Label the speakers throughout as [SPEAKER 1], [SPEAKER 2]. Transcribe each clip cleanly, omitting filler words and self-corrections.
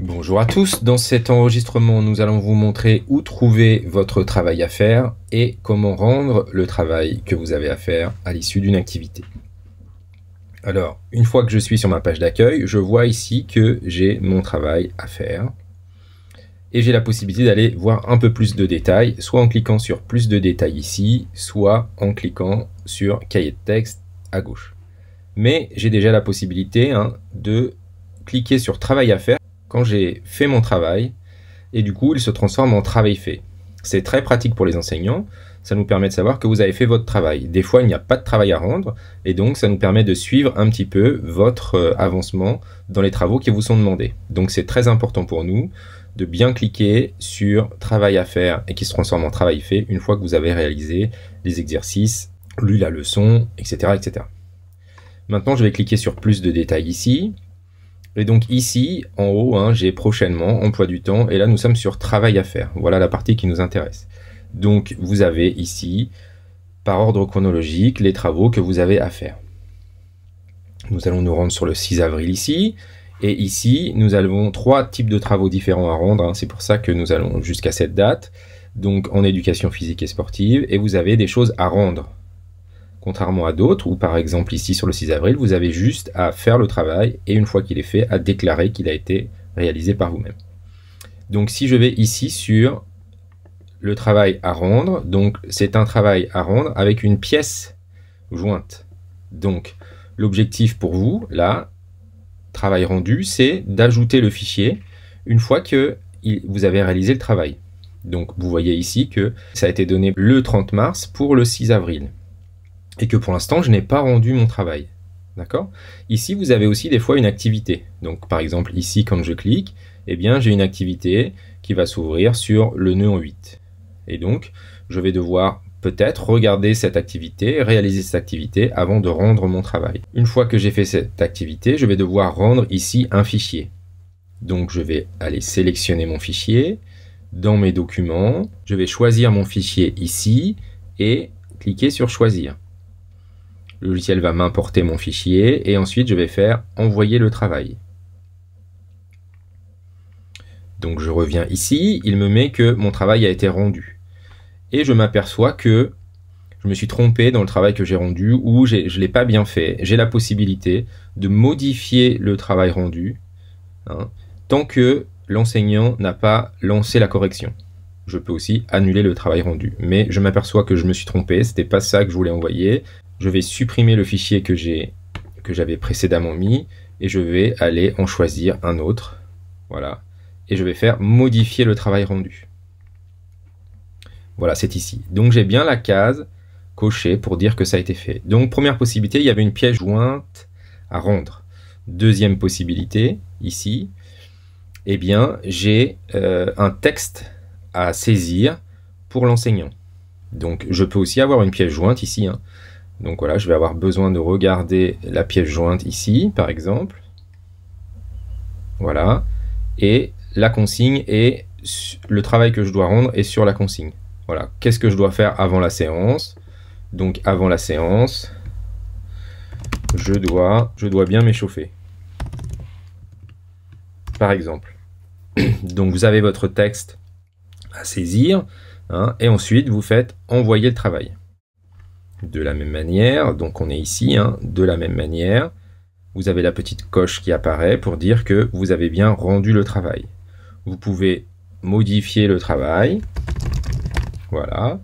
[SPEAKER 1] Bonjour à tous, dans cet enregistrement nous allons vous montrer où trouver votre travail à faire et comment rendre le travail que vous avez à faire à l'issue d'une activité. Alors, une fois que je suis sur ma page d'accueil, je vois ici que j'ai mon travail à faire et j'ai la possibilité d'aller voir un peu plus de détails, soit en cliquant sur plus de détails ici, soit en cliquant sur cahier de texte à gauche. Mais j'ai déjà la possibilité de cliquer sur travail à faire quand j'ai fait mon travail, et du coup il se transforme en travail fait. C'est très pratique pour les enseignants, ça nous permet de savoir que vous avez fait votre travail. Des fois il n'y a pas de travail à rendre, et donc ça nous permet de suivre un petit peu votre avancement dans les travaux qui vous sont demandés. Donc c'est très important pour nous de bien cliquer sur travail à faire et qui se transforme en travail fait une fois que vous avez réalisé les exercices, lu la leçon, etc. etc. Maintenant je vais cliquer sur plus de détails ici. Et donc ici, en haut, j'ai prochainement, emploi du temps, et là nous sommes sur travail à faire. Voilà la partie qui nous intéresse. Donc vous avez ici, par ordre chronologique, les travaux que vous avez à faire. Nous allons nous rendre sur le 6 avril ici, et ici nous avons 3 types de travaux différents à rendre, c'est pour ça que nous allons jusqu'à cette date, donc en éducation physique et sportive, et vous avez des choses à rendre. Contrairement à d'autres, où par exemple ici sur le 6 avril, vous avez juste à faire le travail et une fois qu'il est fait, à déclarer qu'il a été réalisé par vous-même. Donc si je vais ici sur le travail à rendre, donc c'est un travail à rendre avec une pièce jointe. Donc l'objectif pour vous, là, travail rendu, c'est d'ajouter le fichier une fois que vous avez réalisé le travail. Donc vous voyez ici que ça a été donné le 30 mars pour le 6 avril. Et que pour l'instant, je n'ai pas rendu mon travail. D'accord ? Ici, vous avez aussi des fois une activité. Donc, par exemple, ici, quand je clique, eh bien, j'ai une activité qui va s'ouvrir sur le nœud en 8. Et donc, je vais devoir peut-être regarder cette activité, réaliser cette activité avant de rendre mon travail. Une fois que j'ai fait cette activité, je vais devoir rendre ici un fichier. Donc, je vais aller sélectionner mon fichier dans mes documents. Je vais choisir mon fichier ici et cliquer sur choisir. Le logiciel va m'importer mon fichier et ensuite je vais faire envoyer le travail. Donc je reviens ici, il me met que mon travail a été rendu. Et je m'aperçois que je me suis trompé dans le travail que j'ai rendu ou je ne l'ai pas bien fait. J'ai la possibilité de modifier le travail rendu tant que l'enseignant n'a pas lancé la correction. Je peux aussi annuler le travail rendu. Mais je m'aperçois que je me suis trompé, c'était pas ça que je voulais envoyer. Je vais supprimer le fichier que j'avais précédemment mis et je vais aller en choisir un autre. Voilà. Et je vais faire modifier le travail rendu. Voilà, c'est ici. Donc j'ai bien la case cochée pour dire que ça a été fait. Donc première possibilité, il y avait une pièce jointe à rendre. Deuxième possibilité, ici, eh bien j'ai un texte à saisir pour l'enseignant. Donc je peux aussi avoir une pièce jointe ici. Donc voilà, je vais avoir besoin de regarder la pièce jointe ici, par exemple. Voilà. Et la consigne et le travail que je dois rendre est sur la consigne. Voilà. Qu'est-ce que je dois faire avant la séance? Donc avant la séance, je dois bien m'échauffer. Par exemple. Donc vous avez votre texte à saisir, et ensuite vous faites envoyer le travail. De la même manière, donc on est ici, de la même manière, vous avez la petite coche qui apparaît pour dire que vous avez bien rendu le travail. Vous pouvez modifier le travail, voilà,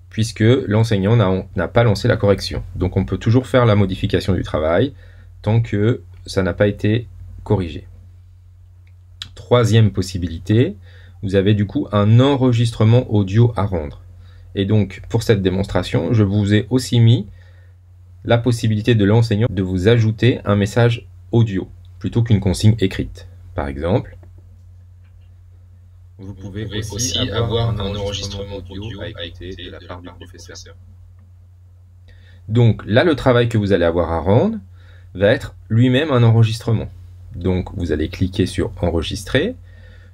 [SPEAKER 1] puisque l'enseignant n'a pas lancé la correction. Donc on peut toujours faire la modification du travail tant que ça n'a pas été corrigé. Troisième possibilité, vous avez du coup un enregistrement audio à rendre. Et donc, pour cette démonstration, je vous ai aussi mis la possibilité de l'enseignant de vous ajouter un message audio, plutôt qu'une consigne écrite. Par exemple, vous pouvez aussi avoir un enregistrement audio à écouter de la part du professeur. Donc là, le travail que vous allez avoir à rendre va être lui-même un enregistrement. Donc, vous allez cliquer sur « Enregistrer ».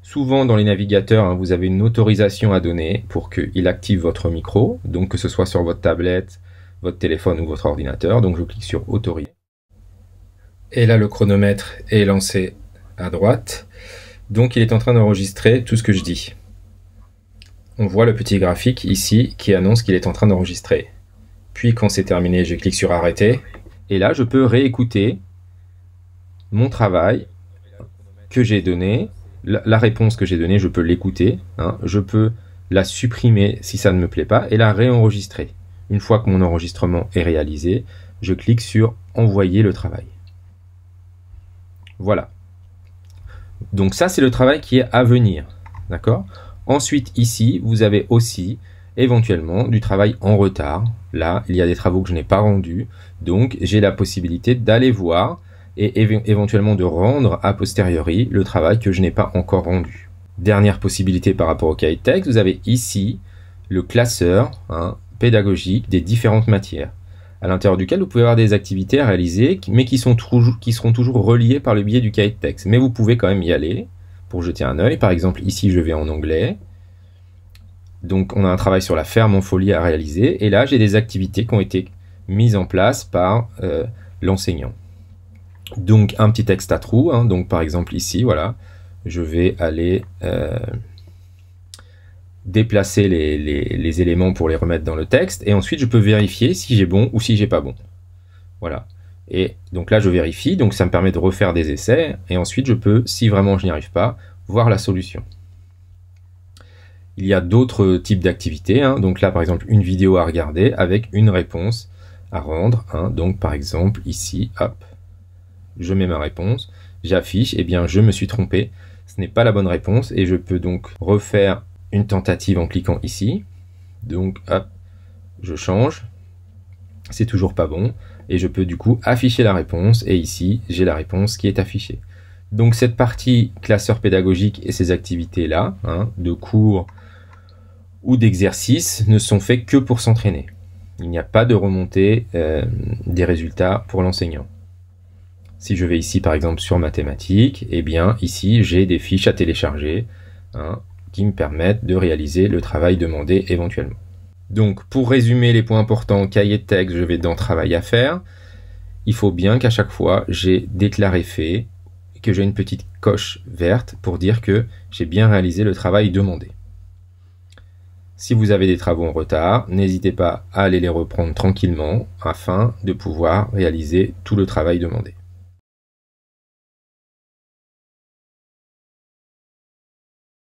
[SPEAKER 1] Souvent dans les navigateurs, vous avez une autorisation à donner pour qu'il active votre micro, donc que ce soit sur votre tablette, votre téléphone ou votre ordinateur. Donc je clique sur autoriser. Et là le chronomètre est lancé à droite. Donc il est en train d'enregistrer tout ce que je dis. On voit le petit graphique ici qui annonce qu'il est en train d'enregistrer. Puis quand c'est terminé, je clique sur arrêter. Et là, je peux réécouter mon travail que j'ai donné, la réponse que j'ai donnée, je peux l'écouter, hein, je peux la supprimer si ça ne me plaît pas et la réenregistrer. Une fois que mon enregistrement est réalisé, je clique sur envoyer le travail. Voilà. Donc ça, c'est le travail qui est à venir. D'accord ? Ensuite, ici, vous avez aussi éventuellement du travail en retard. Là, il y a des travaux que je n'ai pas rendus, donc j'ai la possibilité d'aller voir et éventuellement de rendre a posteriori le travail que je n'ai pas encore rendu. Dernière possibilité par rapport au cahier de texte, vous avez ici le classeur pédagogique des différentes matières, à l'intérieur duquel vous pouvez avoir des activités à réaliser, mais qui seront toujours reliées par le biais du cahier de texte. Mais vous pouvez quand même y aller pour jeter un œil. Par exemple, ici, je vais en anglais. Donc, on a un travail sur la ferme en folie à réaliser. Et là, j'ai des activités qui ont été mises en place par l'enseignant. Donc, un petit texte à trous. Donc, par exemple, ici, voilà, je vais aller déplacer les éléments pour les remettre dans le texte. Et ensuite, je peux vérifier si j'ai bon ou si j'ai pas bon. Voilà. Et donc là, je vérifie. Donc, ça me permet de refaire des essais. Et ensuite, je peux, si vraiment je n'y arrive pas, voir la solution. Il y a d'autres types d'activités. Donc là, par exemple, une vidéo à regarder avec une réponse à rendre. Donc, par exemple, ici, hop, je mets ma réponse, j'affiche, et bien, je me suis trompé. Ce n'est pas la bonne réponse et je peux donc refaire une tentative en cliquant ici. Donc, hop, je change. C'est toujours pas bon. Et je peux du coup afficher la réponse. Et ici, j'ai la réponse qui est affichée. Donc, cette partie classeur pédagogique et ces activités-là, de cours ou d'exercices, ne sont faits que pour s'entraîner. Il n'y a pas de remontée des résultats pour l'enseignant. Si je vais ici, par exemple, sur mathématiques, eh bien, ici, j'ai des fiches à télécharger qui me permettent de réaliser le travail demandé éventuellement. Donc, pour résumer les points importants, cahier de texte, je vais dans travail à faire. Il faut bien qu'à chaque fois, j'ai déclaré fait, que j'ai une petite coche verte pour dire que j'ai bien réalisé le travail demandé. Si vous avez des travaux en retard, n'hésitez pas à aller les reprendre tranquillement afin de pouvoir réaliser tout le travail demandé.